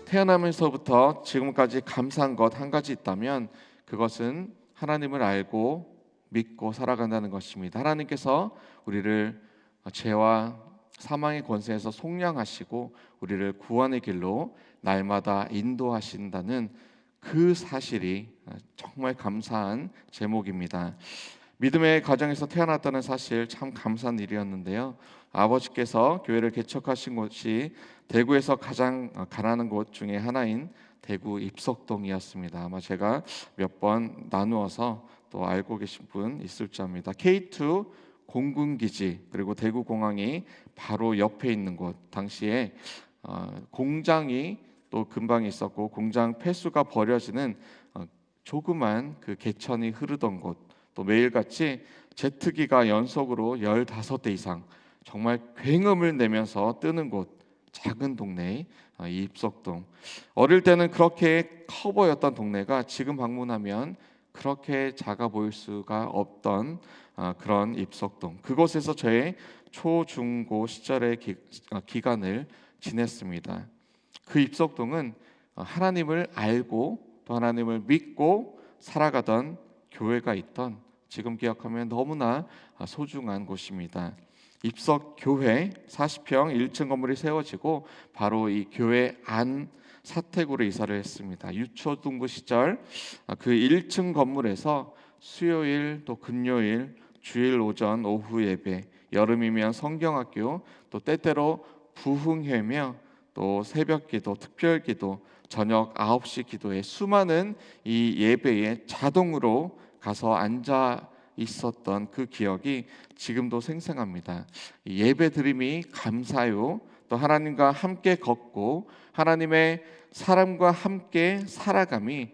태어나면서부터 지금까지 감사한 것 한 가지 있다면 그것은 하나님을 알고 믿고 살아간다는 것입니다. 하나님께서 우리를 죄와 사망의 권세에서 속량하시고 우리를 구원의 길로 날마다 인도하신다는 그 사실이 정말 감사한 제목입니다. 믿음의 가정에서 태어났다는 사실 참 감사한 일이었는데요. 아버지께서 교회를 개척하신 곳이 대구에서 가장 가난한 곳 중에 하나인 대구 입석동이었습니다. 아마 제가 몇 번 나누어서 또 알고 계신 분 있을 줄 압니다. K2 공군기지 그리고 대구공항이 바로 옆에 있는 곳, 당시에 공장이 또 근방에 있었고 공장 폐수가 버려지는 조그만 그 개천이 흐르던 곳, 또 매일같이 제트기가 연속으로 15대 이상 정말 굉음을 내면서 뜨는 곳, 작은 동네 이 입석동. 어릴 때는 그렇게 커 보였던 동네가 지금 방문하면 그렇게 작아 보일 수가 없던 그런 입석동. 그곳에서 저의 초중고 시절의 기간을 지냈습니다. 그 입석동은 하나님을 알고 또 하나님을 믿고 살아가던 교회가 있던, 지금 기억하면 너무나 소중한 곳입니다. 입석교회 40평 1층 건물이 세워지고 바로 이 교회 안 사택으로 이사를 했습니다. 유초등부 시절 그 1층 건물에서 수요일 또 금요일 주일 오전 오후 예배, 여름이면 성경학교, 또 때때로 부흥회며 또 새벽기도, 특별기도, 저녁 9시 기도에 수많은 이 예배에 자동으로 가서 앉아 있었던 그 기억이 지금도 생생합니다. 예배 드림이 감사요, 또 하나님과 함께 걷고 하나님의 사람과 함께 살아감이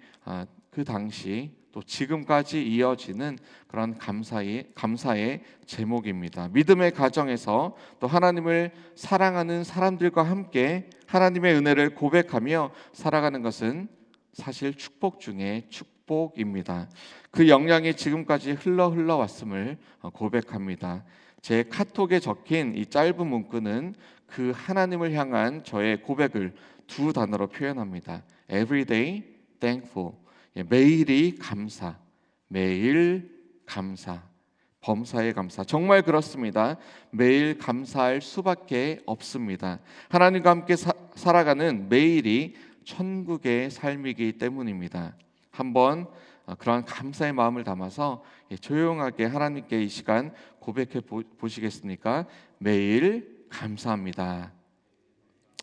그 당시 또 지금까지 이어지는 그런 감사의 제목입니다. 믿음의 가정에서 또 하나님을 사랑하는 사람들과 함께 하나님의 은혜를 고백하며 살아가는 것은 사실 축복 중에 축복입니다. 그 영향이 지금까지 흘러왔음을 고백합니다. 제 카톡에 적힌 이 짧은 문구는 그 하나님을 향한 저의 고백을 두 단어로 표현합니다. Everyday thankful. 매일이 감사, 매일 감사, 범사에 감사. 정말 그렇습니다. 매일 감사할 수밖에 없습니다. 하나님과 함께 살아가는 매일이 천국의 삶이기 때문입니다. 한번 그러한 감사의 마음을 담아서 조용하게 하나님께 이 시간 고백해 보시겠습니까? 매일 감사합니다.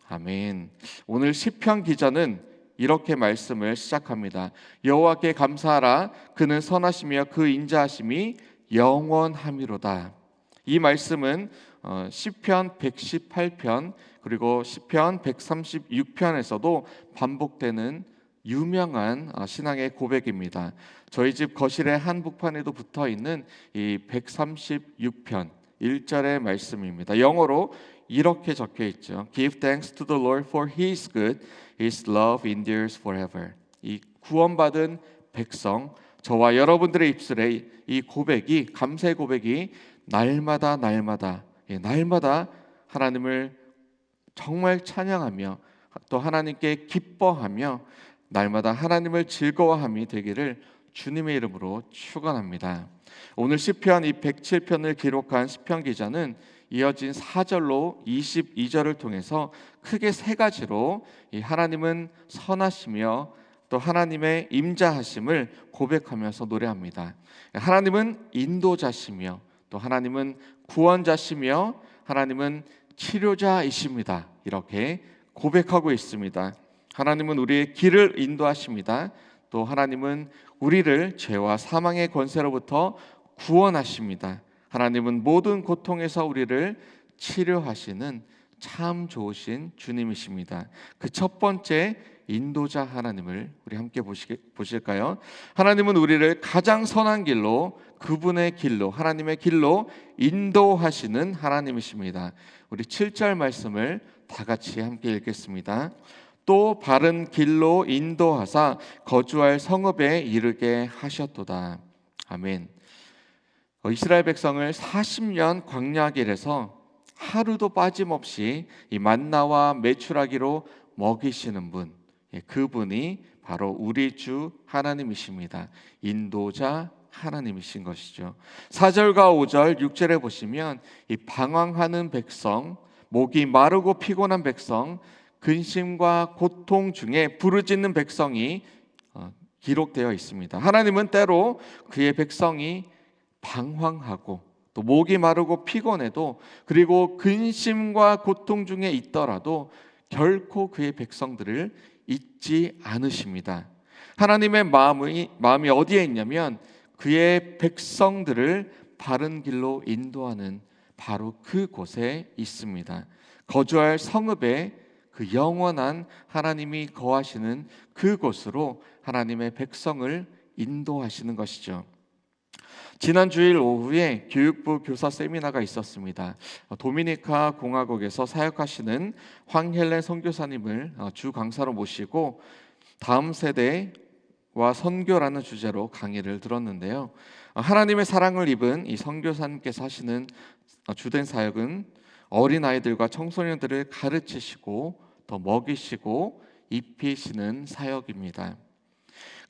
아멘. 오늘 시편 기자는 이렇게 말씀을 시작합니다. 여호와께 감사하라. 그는 선하시며 그 인자하심이 영원함이로다. 이 말씀은 시편 118편 그리고 시편 136편에서도 반복되는 유명한 신앙의 고백입니다. 저희 집 거실의 한복판에도 붙어 있는 이 136편 1절의 말씀입니다. 영어로 이렇게 적혀 있죠. Give thanks to the Lord for He is good. His love endures forever. 이 구원받은 백성, 저와 여러분들의 입술에 이 고백이, 감사의 고백이 날마다 하나님을 정말 찬양하며 또 하나님께 기뻐하며 날마다 하나님을 즐거워함이 되기를 주님의 이름으로 축원합니다. 오늘 시편 이 107편을 기록한 시편 기자는 이어진 4절로 22절을 통해서 크게 세 가지로 이 하나님은 선하시며 또 하나님의 임자하심을 고백하면서 노래합니다. 하나님은 인도자시며 또 하나님은 구원자시며 하나님은 치료자이십니다. 이렇게 고백하고 있습니다. 하나님은 우리의 길을 인도하십니다. 또 하나님은 우리를 죄와 사망의 권세로부터 구원하십니다. 하나님은 모든 고통에서 우리를 치료하시는 참 좋으신 주님이십니다. 그 첫 번째 인도자 하나님을 우리 함께 보실까요? 하나님은 우리를 가장 선한 길로, 그분의 길로, 하나님의 길로 인도하시는 하나님이십니다. 우리 7절 말씀을 다 같이 함께 읽겠습니다. 또 바른 길로 인도하사 거주할 성읍에 이르게 하셨도다. 아멘. 이스라엘 백성을 40년 광야 길에서 하루도 빠짐없이 이 만나와 메추라기로 먹이시는 분, 그분이 바로 우리 주 하나님이십니다. 인도자 하나님이신 것이죠. 4절과 5절, 6절에 보시면 이 방황하는 백성, 목이 마르고 피곤한 백성, 근심과 고통 중에 부르짖는 백성이 기록되어 있습니다. 하나님은 때로 그의 백성이 방황하고 또 목이 마르고 피곤해도, 그리고 근심과 고통 중에 있더라도 결코 그의 백성들을 잊지 않으십니다. 하나님의 마음이 어디에 있냐면 그의 백성들을 바른 길로 인도하는 바로 그곳에 있습니다. 거주할 성읍에 그 영원한 하나님이 거하시는 그곳으로 하나님의 백성을 인도하시는 것이죠. 지난 주일 오후에 교육부 교사 세미나가 있었습니다. 도미니카 공화국에서 사역하시는 황헬렌 선교사님을 주 강사로 모시고 다음 세대와 선교라는 주제로 강의를 들었는데요. 하나님의 사랑을 입은 이 선교사님께서 하시는 주된 사역은 어린아이들과 청소년들을 가르치시고 더 먹이시고 입히시는 사역입니다.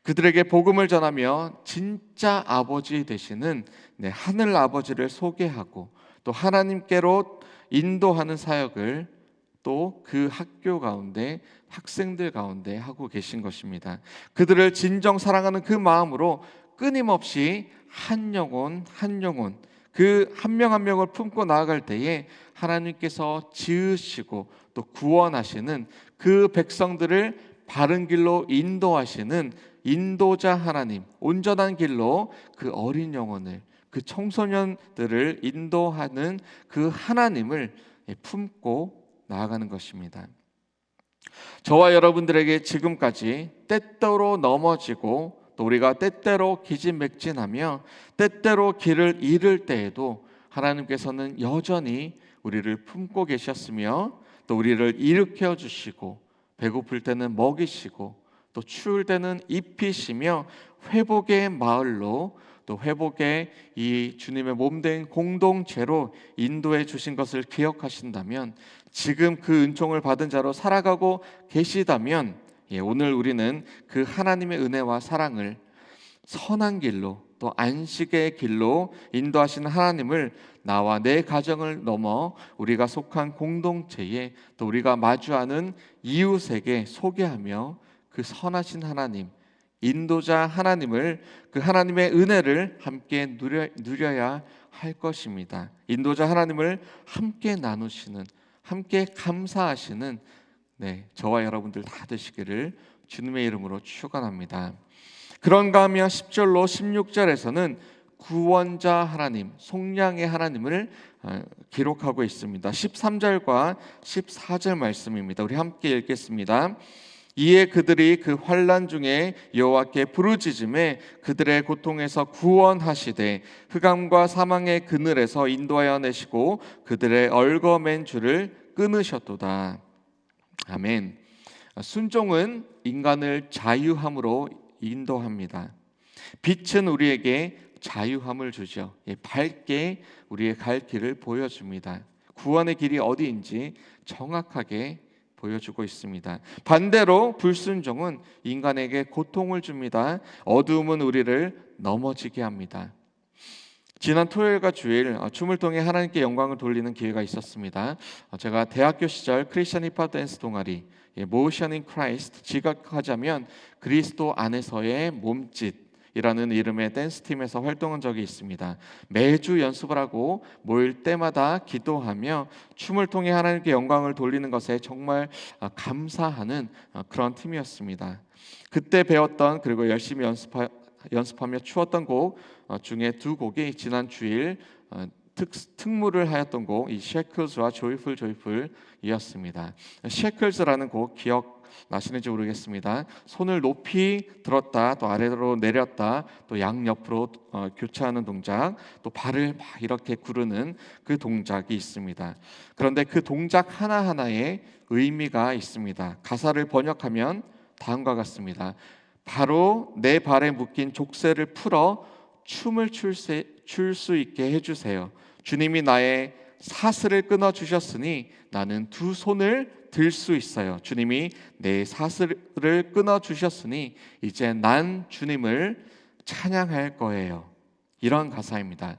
그들에게 복음을 전하며 진짜 아버지 되시는 하늘 아버지를 소개하고 또 하나님께로 인도하는 사역을 또 그 학교 가운데 학생들 가운데 하고 계신 것입니다. 그들을 진정 사랑하는 그 마음으로 끊임없이 한 영혼 한 영혼, 그 한 명 한 명을 품고 나아갈 때에 하나님께서 지으시고 또 구원하시는 그 백성들을 바른 길로 인도하시는 인도자 하나님, 온전한 길로 그 어린 영혼을, 그 청소년들을 인도하는 그 하나님을 품고 나아가는 것입니다. 저와 여러분들에게 지금까지 때때로 넘어지고 또 우리가 때때로 기진맥진하며 때때로 길을 잃을 때에도 하나님께서는 여전히 우리를 품고 계셨으며 또 우리를 일으켜 주시고 배고플 때는 먹이시고 또 추울 때는 입히시며 회복의 마을로 또 회복의 이 주님의 몸된 공동체로 인도해 주신 것을 기억하신다면, 지금 그 은총을 받은 자로 살아가고 계시다면, 오늘 우리는 그 하나님의 은혜와 사랑을 선한 길로 또 안식의 길로 인도하시는 하나님을 나와 내 가정을 넘어 우리가 속한 공동체에 또 우리가 마주하는 이웃에게 소개하며 그 선하신 하나님, 인도자 하나님을, 그 하나님의 은혜를 함께 누려야 할 것입니다. 인도자 하나님을 함께 나누시는, 함께 감사하시는 저와 여러분들 다 되시기를 주님의 이름으로 축원합니다. 그런가 하면 10절로 16절에서는 구원자 하나님, 속량의 하나님을 기록하고 있습니다. 13절과 14절 말씀입니다. 우리 함께 읽겠습니다. 이에 그들이 그 환난 중에 여호와께 부르짖음에 그들의 고통에서 구원하시되 흑암과 사망의 그늘에서 인도하여 내시고 그들의 얽어맨 줄을 끊으셨도다. 아멘. 순종은 인간을 자유함으로 인도합니다. 빛은 우리에게 자유함을 주죠. 밝게 우리의 갈 길을 보여줍니다. 구원의 길이 어디인지 정확하게 보여주고 있습니다. 반대로 불순종은 인간에게 고통을 줍니다. 어두움은 우리를 넘어지게 합니다. 지난 토요일과 주일 춤을 통해 하나님께 영광을 돌리는 기회가 있었습니다. 제가 대학교 시절 크리스천 힙합 댄스 동아리 모션 인 크라이스트, 지각하자면 그리스도 안에서의 몸짓이라는 이름의 댄스팀에서 활동한 적이 있습니다. 매주 연습을 하고 모일 때마다 기도하며 춤을 통해 하나님께 영광을 돌리는 것에 정말 감사하는 그런 팀이었습니다. 그때 배웠던, 그리고 열심히 연습하며 추었던 곡 중에 두 곡이 지난 주일 특무를 하였던 곡, 이 쉐클즈와 조이풀 조이풀이었습니다. 쉐클즈라는 곡 기억 나시는지 모르겠습니다. 손을 높이 들었다 또 아래로 내렸다 또 양옆으로 교차하는 동작, 또 발을 막 이렇게 구르는 그 동작이 있습니다. 그런데 그 동작 하나하나에 의미가 있습니다. 가사를 번역하면 다음과 같습니다. 바로 내 발에 묶인 족쇄를 풀어 춤을 출 수 있게 해주세요. 주님이 나의 사슬을 끊어 주셨으니 나는 두 손을 들 수 있어요. 주님이 내 사슬을 끊어 주셨으니 이제 난 주님을 찬양할 거예요. 이런 가사입니다.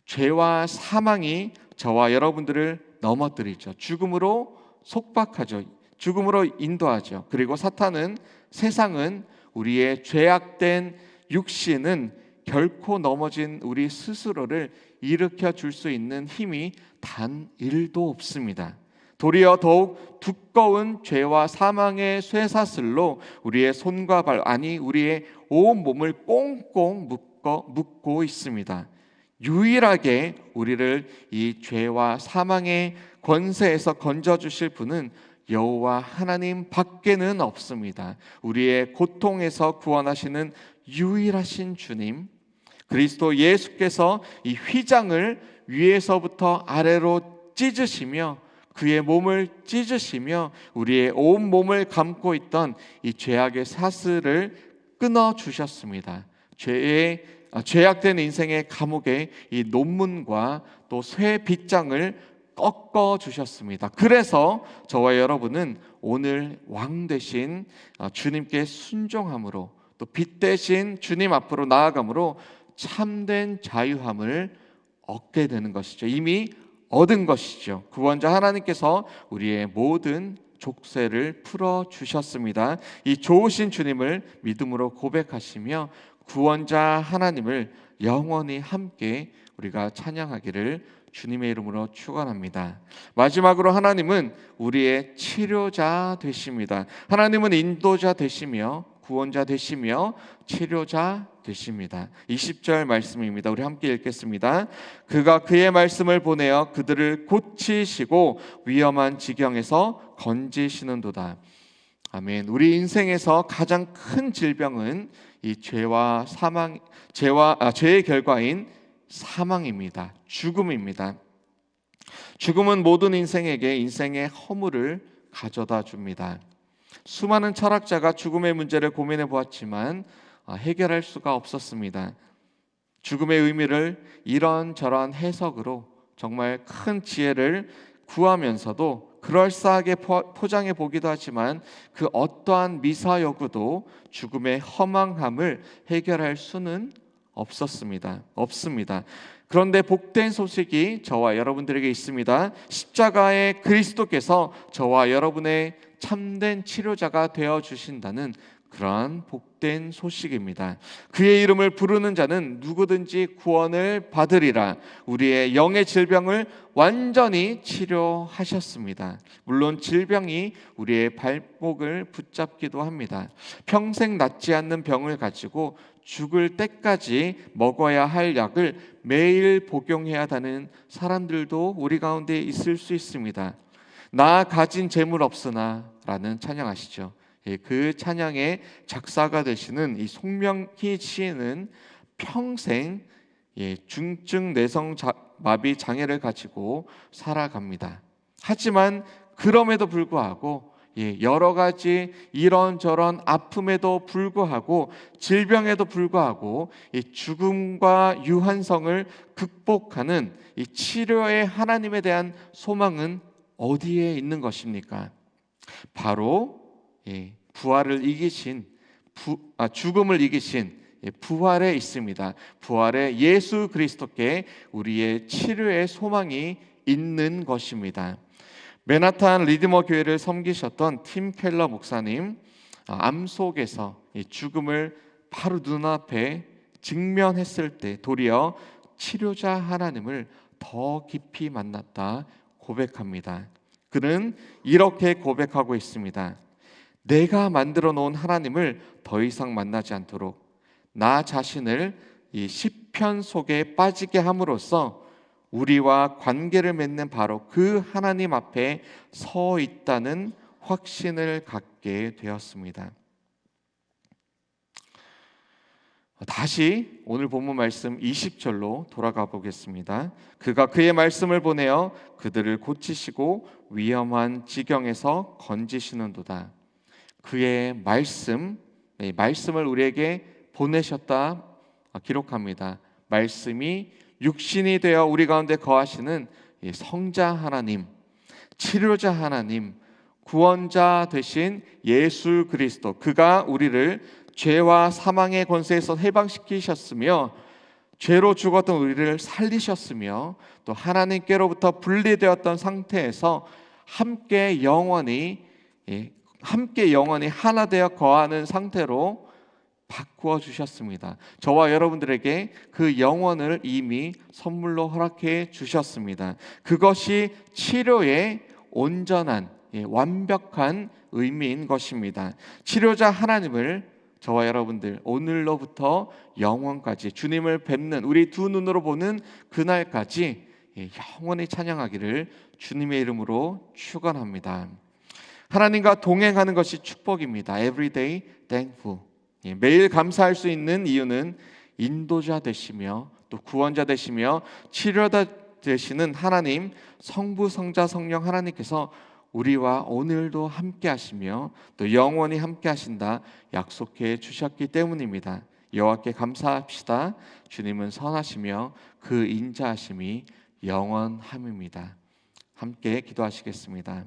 죄와 사망이 저와 여러분들을 넘어뜨리죠. 죽음으로 속박하죠. 죽음으로 인도하죠. 그리고 사탄은, 세상은 우리의 죄악된 육신은 결코 넘어진 우리 스스로를 일으켜 줄 수 있는 힘이 단 1도 없습니다. 도리어 더욱 두꺼운 죄와 사망의 쇠사슬로 우리의 손과 발, 아니 우리의 온 몸을 꽁꽁 묶고 있습니다. 유일하게 우리를 이 죄와 사망의 권세에서 건져주실 분은 여호와 하나님 밖에는 없습니다. 우리의 고통에서 구원하시는 유일하신 주님, 그리스도 예수께서 이 휘장을 위에서부터 아래로 찢으시며 그의 몸을 찢으시며 우리의 온 몸을 감고 있던 이 죄악의 사슬을 끊어 주셨습니다. 죄악된 인생의 감옥에 이 논문과 또 쇠 빗장을 꺾어 주셨습니다. 그래서 저와 여러분은 오늘 왕 되신 주님께 순종함으로, 또 빛 대신 주님 앞으로 나아감으로 참된 자유함을 얻게 되는 것이죠. 이미 얻은 것이죠. 구원자 하나님께서 우리의 모든 족쇄를 풀어 주셨습니다. 이 좋으신 주님을 믿음으로 고백하시며 구원자 하나님을 영원히 함께 우리가 찬양하기를 주님의 이름으로 축원합니다. 마지막으로 하나님은 우리의 치료자 되십니다. 하나님은 인도자 되시며 구원자 되시며 치료자 되십니다. 20절 말씀입니다. 우리 함께 읽겠습니다. 그가 그의 말씀을 보내어 그들을 고치시고 위험한 지경에서 건지시는도다. 아멘. 우리 인생에서 가장 큰 질병은 이 죄의 결과인 사망입니다. 죽음입니다. 죽음은 모든 인생에게 인생의 허물을 가져다 줍니다. 수많은 철학자가 죽음의 문제를 고민해 보았지만 해결할 수가 없었습니다. 죽음의 의미를 이런저런 해석으로 정말 큰 지혜를 구하면서도 그럴싸하게 포장해 보기도 하지만 그 어떠한 미사여구도 죽음의 허망함을 해결할 수는 없습니다. 그런데 복된 소식이 저와 여러분들에게 있습니다. 십자가의 그리스도께서 저와 여러분의 참된 치료자가 되어 주신다는 그러한 복된 소식입니다. 그의 이름을 부르는 자는 누구든지 구원을 받으리라. 우리의 영의 질병을 완전히 치료하셨습니다. 물론 질병이 우리의 발목을 붙잡기도 합니다. 평생 낫지 않는 병을 가지고 죽을 때까지 먹어야 할 약을 매일 복용해야 하는 사람들도 우리 가운데 있을 수 있습니다. 나 가진 재물 없으나 라는 찬양 아시죠? 그 찬양의 작사가 되시는 이 송명희 시인은 평생 중증 내성 마비 장애를 가지고 살아갑니다. 하지만 그럼에도 불구하고 여러 가지 이런저런 아픔에도 불구하고 질병에도 불구하고 이 죽음과 유한성을 극복하는 이 치료의 하나님에 대한 소망은 어디에 있는 것입니까? 바로 부활을 이기신 죽음을 이기신 부활에 있습니다. 부활의 예수 그리스도께 우리의 치료의 소망이 있는 것입니다. 맨하탄 리디머 교회를 섬기셨던 팀 켈러 목사님, 암 속에서 죽음을 바로 눈앞에 직면했을 때 도리어 치료자 하나님을 더 깊이 만났다 고백합니다. 그는 이렇게 고백하고 있습니다. 내가 만들어 놓은 하나님을 더 이상 만나지 않도록 나 자신을 이 시편 속에 빠지게 함으로써 우리와 관계를 맺는 바로 그 하나님 앞에 서 있다는 확신을 갖게 되었습니다. 다시 오늘 본문 말씀 20절로 돌아가 보겠습니다. 그가 그의 말씀을 보내어 그들을 고치시고 위험한 지경에서 건지시는도다. 그의 말씀을 우리에게 보내셨다 기록합니다. 말씀이 육신이 되어 우리 가운데 거하시는 성자 하나님, 치료자 하나님, 구원자 되신 예수 그리스도, 그가 우리를 죄와 사망의 권세에서 해방시키셨으며 죄로 죽었던 우리를 살리셨으며 또 하나님께로부터 분리되었던 상태에서 함께 영원히 하나 되어 거하는 상태로 바꾸어 주셨습니다. 저와 여러분들에게 그 영원을 이미 선물로 허락해 주셨습니다. 그것이 치료의 온전한 완벽한 의미인 것입니다. 치료자 하나님을 저와 여러분들 오늘로부터 영원까지 주님을 뵙는, 우리 두 눈으로 보는 그날까지 영원히 찬양하기를 주님의 이름으로 축원합니다. 하나님과 동행하는 것이 축복입니다. Everyday thankful. 매일 감사할 수 있는 이유는 인도자 되시며 또 구원자 되시며 치료자 되시는 하나님, 성부, 성자, 성령 하나님께서 우리와 오늘도 함께 하시며 또 영원히 함께 하신다 약속해 주셨기 때문입니다. 여호와께 감사합시다. 주님은 선하시며 그 인자하심이 영원함입니다. 함께 기도하시겠습니다.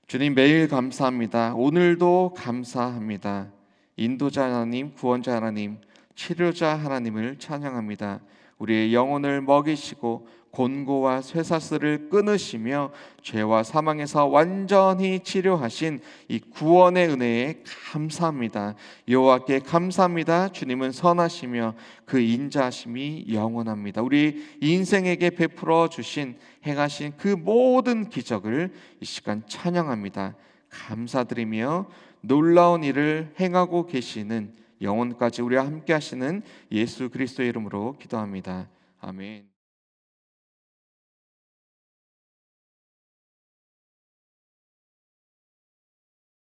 주님, 매일 감사합니다. 오늘도 감사합니다. 인도자 하나님, 구원자 하나님, 치료자 하나님을 찬양합니다. 우리의 영혼을 먹이시고 곤고와 쇠사슬을 끊으시며 죄와 사망에서 완전히 치료하신 이 구원의 은혜에 감사합니다. 여호와께 감사합니다. 주님은 선하시며 그 인자하심이 영원합니다. 우리 인생에게 베풀어 주신, 행하신 그 모든 기적을 이 시간 찬양합니다. 감사드리며 놀라운 일을 행하고 계시는 영원까지 우리와 함께 하시는 예수 그리스도의 이름으로 기도합니다. 아멘.